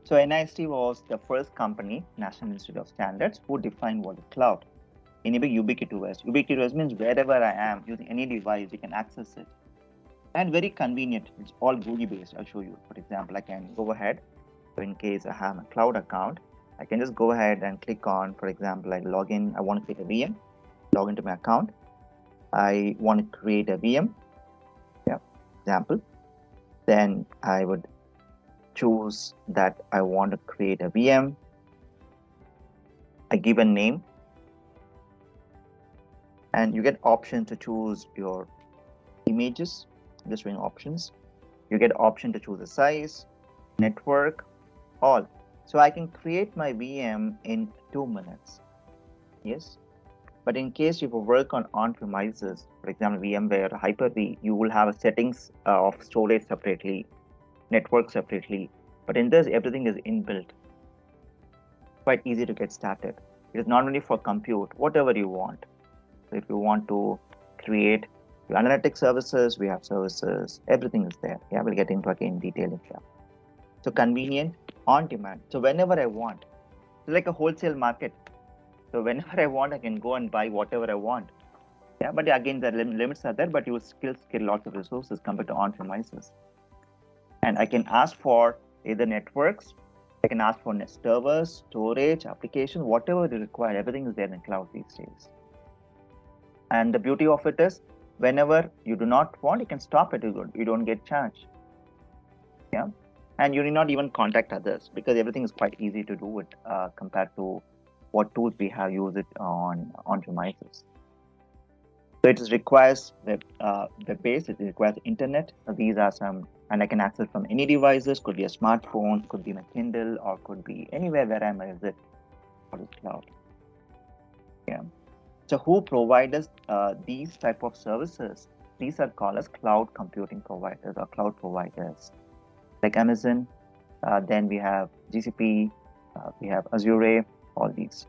So NIST was the first company, National Institute of Standards, who defined what is cloud. Enable ubiquitous. Ubiquitous means wherever I am, using any device, you can access it. And very convenient. It's all GUI based. I'll show you. For example, I can go ahead. So in case I have a cloud account, I can just go ahead and click on, for example, like login. I want to create a VM, log into my account. I want to create a VM. Yeah, example. Then I would choose that I want to create a VM. I give a name, and you get option to choose your images. Just showing options. You get option to choose a size, network, all. So I can create my VM in 2 minutes. Yes. But in case you work on premises, for example, VMware, Hyper-V, you will have settings of storage separately, network separately. But in this, everything is inbuilt. Quite easy to get started. It is not only for compute, whatever you want. So if you want to create your analytics services, we have services, everything is there. Yeah, we'll get into again detail in here. So convenient, on demand. So whenever I want, it's like a wholesale market. So whenever I want, I can go and buy whatever I want. Yeah, but again, the limits are there, but you will still scale lots of resources compared to on-premises. And I can ask for either networks, I can ask for servers, storage, application, whatever you require, everything is there in cloud these days. And the beauty of it is, whenever you do not want, you can stop it. You don't get charged. Yeah, and you need not even contact others because everything is quite easy to do it compared to what tools we have used it on premises. So it requires web-based, it requires internet. These are some, and I can access from any devices, could be a smartphone, could be my Kindle, or could be anywhere where I might visit for the cloud. Yeah. So who provide us these type of services? These are called as cloud computing providers or cloud providers, like Amazon. Then we have GCP, we have Azure, all these.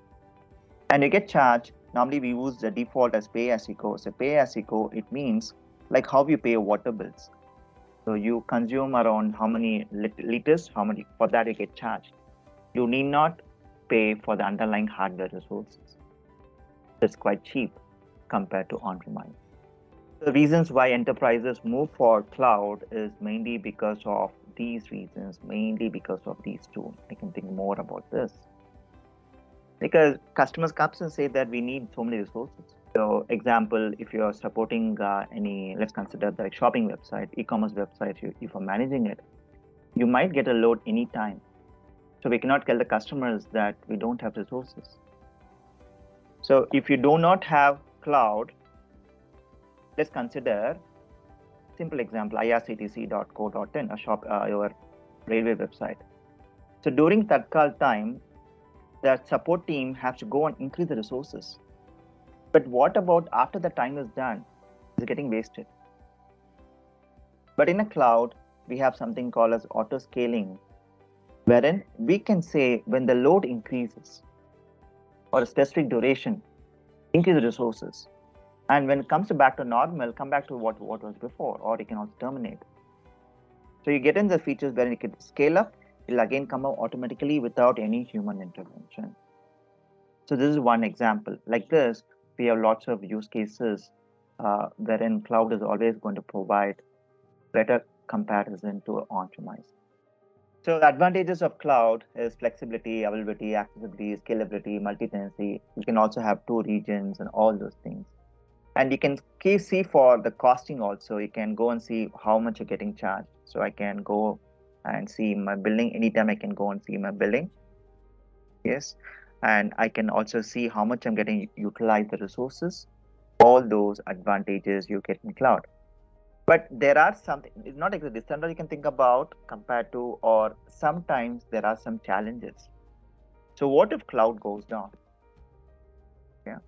And you get charged. Normally we use the default as pay as you go. So pay as you go, it means like how you pay your water bills. So you consume around how many liters, how many, for that you get charged. You need not pay for the underlying hardware resources. It's quite cheap compared to on-premise. The reasons why enterprises move for cloud is mainly because of these reasons, mainly because of these two. I can think more about this. Because customers come and say that we need so many resources. So example, if you're supporting let's consider the shopping website, e-commerce website, if you're managing it, you might get a load anytime. So we cannot tell the customers that we don't have resources. So if you do not have cloud, let's consider simple example, irctc.co.in, your railway website. So during that call time, the support team has to go and increase the resources. But what about after the time is done? It's getting wasted. But in a cloud, we have something called as auto scaling, wherein we can say when the load increases or a specific duration, increase the resources. And when it comes back to normal, come back to what was before, or you can also terminate. So you get in the features where you can scale up, it'll again come out automatically without any human intervention. So this is one example. Like this, we have lots of use cases wherein cloud is always going to provide better comparison to on-premise. So the advantages of cloud is flexibility, availability, accessibility, scalability, multi-tenancy. You can also have 2 regions and all those things. And you can see for the costing also, you can go and see how much you're getting charged. So I can go and see my billing. Anytime I can go and see my billing. Yes. And I can also see how much I'm getting utilize the resources. All those advantages you get in cloud. But there are something, it's not exactly standard you can think about compared to, or sometimes there are some challenges. So what if cloud goes down? Yeah.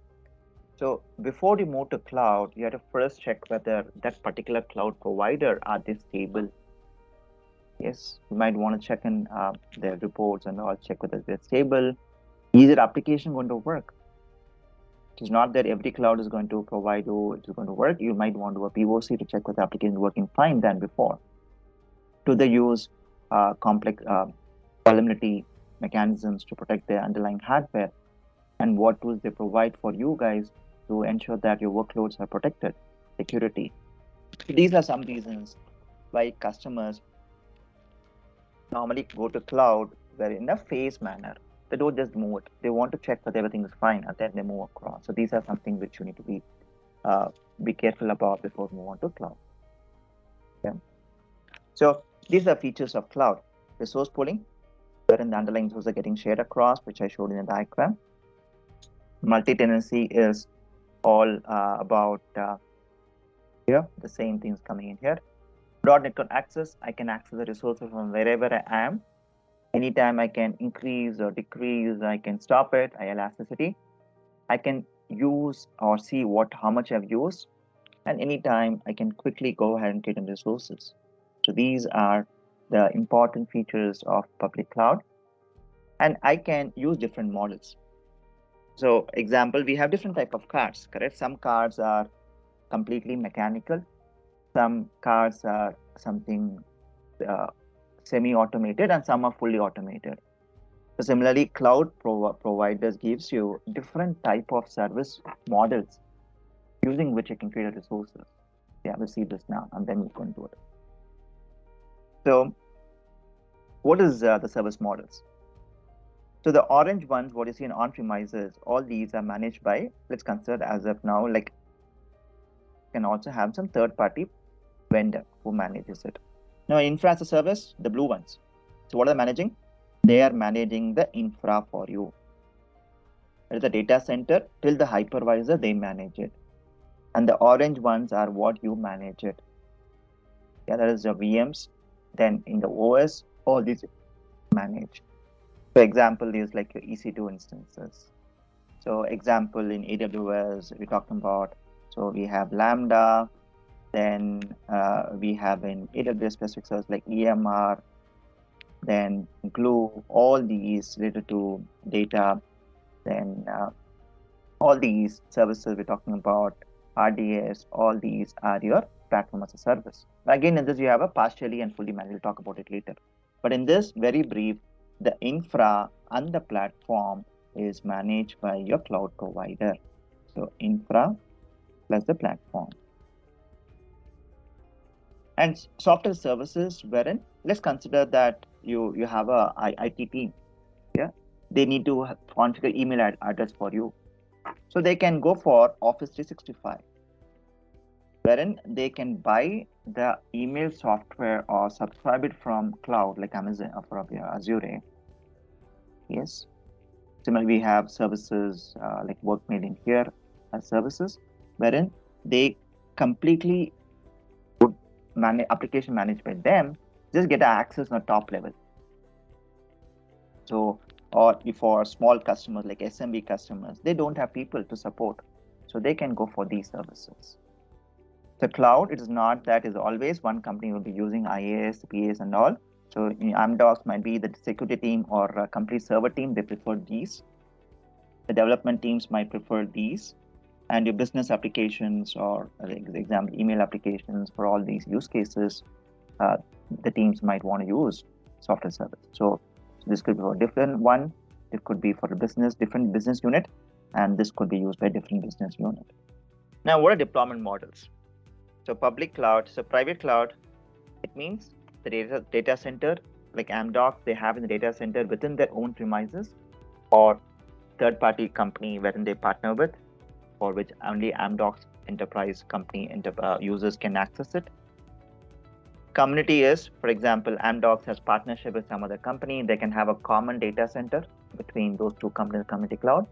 So before you move to cloud, you have to first check whether that particular cloud provider are they stable. Yes, you might want to check in their reports and all, check whether they're stable. Is their application going to work? It's not that every cloud is going to provide you, it's going to work. You might want to do a POC to check whether the application is working fine than before. Do they use complex vulnerability mechanisms to protect their underlying hardware, and what tools they provide for you guys to ensure that your workloads are protected, security. So these are some reasons why customers normally go to cloud where in a phase manner. They don't just move it. They want to check that everything is fine and then they move across. So these are something which you need to be careful about before move on to cloud. Okay. So these are features of cloud. Resource pooling, wherein the underlying resources are getting shared across, which I showed in the diagram. Multi-tenancy is all about here. The same things coming in here. Broad network access, I can access the resources from wherever I am. Anytime I can increase or decrease, I can stop it, elasticity. I can use or see how much I've used, and anytime I can quickly go ahead and get in resources. So these are the important features of public cloud. And I can use different models. So example, we have different type of cards, correct? Some cards are completely mechanical. Some cards are something semi-automated, and some are fully automated. So similarly, cloud providers gives you different type of service models using which you can create resources. Yeah, we'll see this now, and then we'll go into it. So what is the service models? So the orange ones, what you see in on-premises, all these are managed by, let's consider as of now, like can also have some third-party vendor who manages it. Now, infra as a service, the blue ones. So what are they managing? They are managing the infra for you. At the data center till the hypervisor, they manage it. And the orange ones are what you manage it. Yeah, that is the VMs. Then in the OS, all these manage. For example, is like your EC2 instances. So example in AWS, we're talking about, so we have Lambda, then we have in AWS specific service like EMR, then Glue, all these related to data, then all these services we're talking about, RDS, all these are your platform as a service. Again, in this, you have a partially and fully managed. We'll talk about it later. But in this, very brief, the infra and the platform is managed by your cloud provider. So infra plus the platform. And software services, wherein let's consider that you have a IT team. Yeah, they need to configure email address for you. So they can go for Office 365, wherein they can buy the email software or subscribe it from cloud like Amazon or from Azure. Yes. Similarly, we have services like Workmail in here as services, wherein they completely would application managed by them, just get access on the top level. So, or if for small customers like SMB customers, they don't have people to support, so they can go for these services. The cloud, it is not that is always one company will be using IaaS, PaaS and all. So in Amdocs might be the security team or a complete server team, they prefer these. The development teams might prefer these. And your business applications or example, email applications for all these use cases, the teams might want to use software service. So this could be for a different one. It could be for a different business unit, and this could be used by different business unit. Now, what are deployment models? So public cloud, so private cloud, it means the data center like Amdocs, they have in the data center within their own premises, or third-party company wherein they partner with, for which only Amdocs enterprise company users can access it. Community is, for example, Amdocs has partnership with some other company, they can have a common data center between those two companies, community cloud.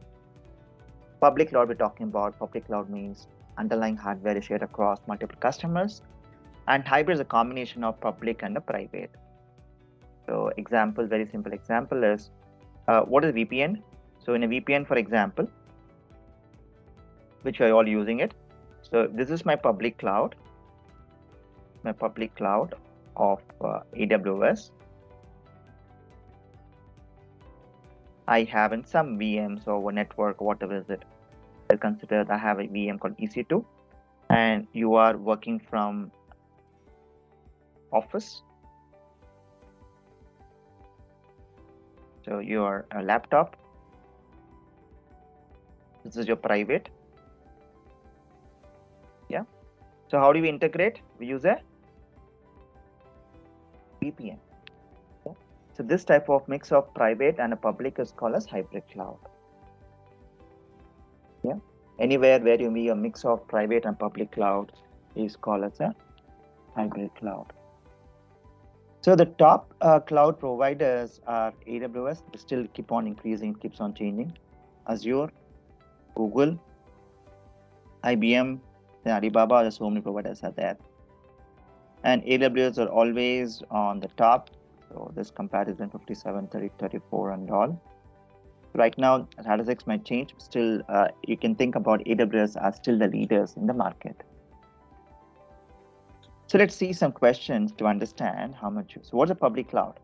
Public cloud, we're talking about, public cloud means underlying hardware is shared across multiple customers, and hybrid is a combination of public and a private. So example, very simple example is, what is VPN? So in a VPN, for example, which are all using it. So this is my public cloud of AWS. I have in some VMs or network, whatever is it. I'll consider I have a VM called EC2, and you are working from Office. So your laptop, this is your private. Yeah. So how do we integrate? We use a VPN. Yeah. So this type of mix of private and a public is called as hybrid cloud. Yeah. Anywhere where you meet a mix of private and public cloud is called as a hybrid cloud. So the top cloud providers are AWS, they still keep on increasing, keeps on changing. Azure, Google, IBM, then Alibaba, there's so many providers are there. And AWS are always on the top. So this comparison 57, 30, 34 and all. Right now, statistics might change. Still, you can think about AWS as still the leaders in the market. So let's see some questions to understand how much. So what's a public cloud?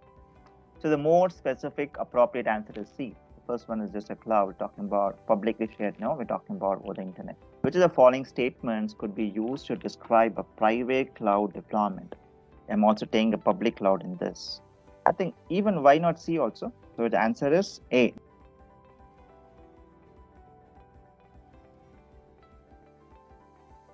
So the more specific, appropriate answer is C. The first one is just a cloud. We're talking about publicly shared. No, we're talking about over the internet. Which of the following statements could be used to describe a private cloud deployment? I'm also taking a public cloud in this. I think even why not C also? So the answer is A.